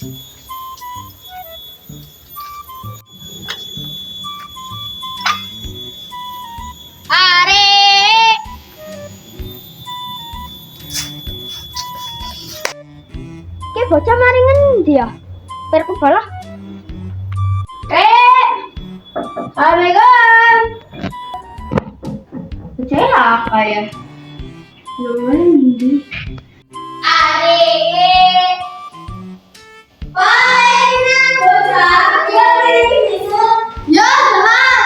Arek. Ki bocah mari ngendi ya? Perku balah. Assalamualaikum. Bocah apa ya? Ngendi? Arek. Paina bocah. Ya ini ya teman.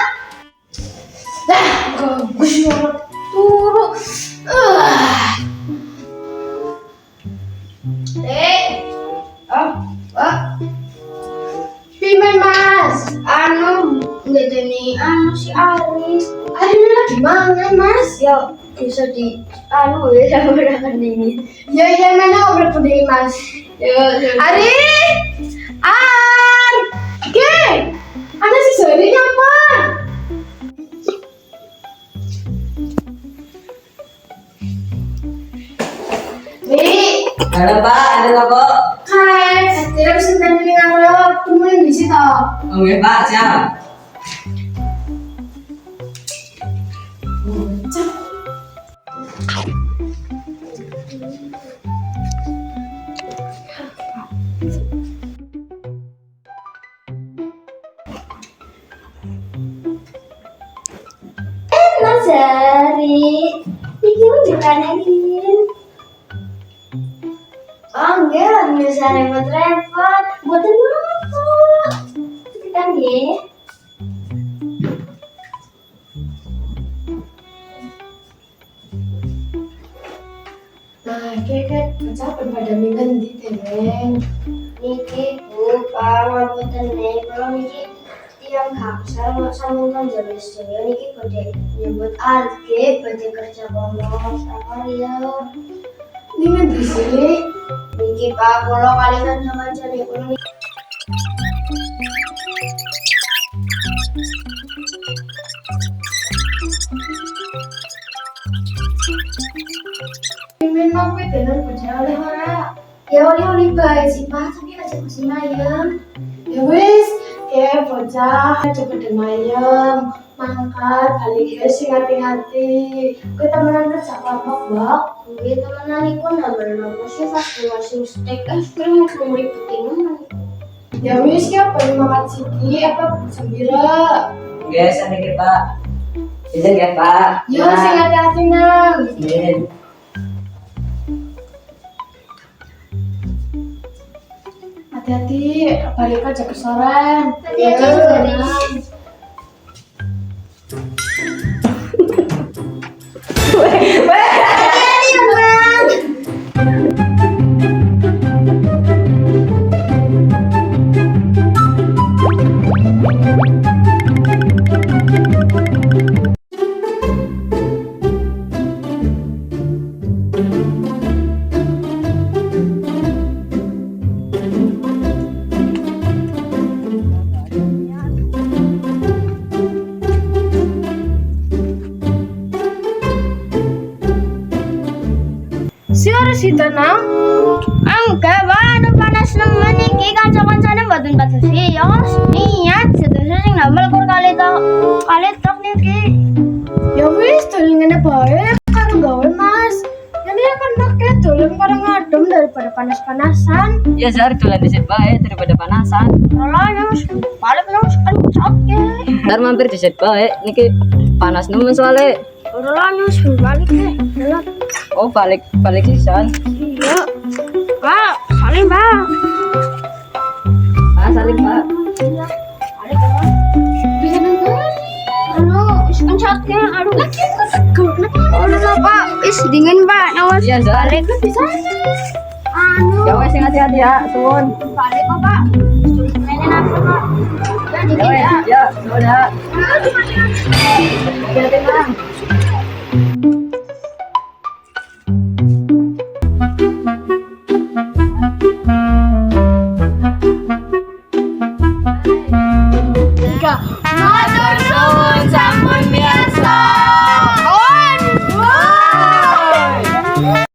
Dah, bagus ya turu. Pimen Mas, ngedeni si Aris. Aris lagi mana Mas? Ya bisa di ya sama orang dingin. Ya mana udah pendingin Mas. Ya. Aris, ada si Sari apa? Halo Pak, ada apa? Hai, tidak bisa tanya kalau kamu di situ. Oke Pak, siap. Mas Ari, bikin juga nengin. Oh enggak, bisa repot-repot. Buatin apa? Kan ya. Nah, kayak kecapean pada minggu di teneng. Niki bu, pak, buatin nih. Kalau niki tiang kapsel, sama kan jadi studio. Niki pada nyebut alke, pada kerja bolos. Apa ya? Ini di sini. Niki pak, kalau kalian sama cari kalau Pimen mau tenang percaya oleh orang. ya oleh baik sih pak, tapi aja masih mayang. Ya wis, kayak bocah cepet demayem, mangkat, balik sing hati-hati. Gue temenan kerja kelompok, Mbak. Gue temenan iku nambah sih pas masing steak es krim mau ributin. Ya wis, kayak pengen makan siki apa sembira. Oke, sedikit Pak. Izin ya Pak. Yo, sing hati-hati nang. Izin. Hati-hati, balik aja ke soran. Hati-hati Ya, juga nih. Nang. Hati-hati ya bang. Siapa sih tenang? Enggak bang, panas nemen iki kanca-kancane mboten pada serius. Niat sedaya sing nambal kur kali tok niki. Ya wis, tulingane bae karo gawe Mas. Jadi akan pakai tuling karo ngadem daripada panas-panasan. Ya Zar, tulen di set bae daripada panasan. Rolanya balik nus kencot ya. Ntar mampir di set bae, niki panas nemen soalnya. Rolanya balik ya. Oh balik sisan. Iya. Pak, salim bang. Ah saling Pak. Iya. Balik ya bang. Bisa nonton? Kencotnya, aduh. Aduh lah pak, is dingin pak. Nawas Iya Zar. balik ke bisa. Ya wes sing hati-hati ya, suwun. Balik kok pak. Mainnya nanti pak. Ya Ya dingin wes, ya. ya sudah. Hati-hati Bang. Matur nuwun sampun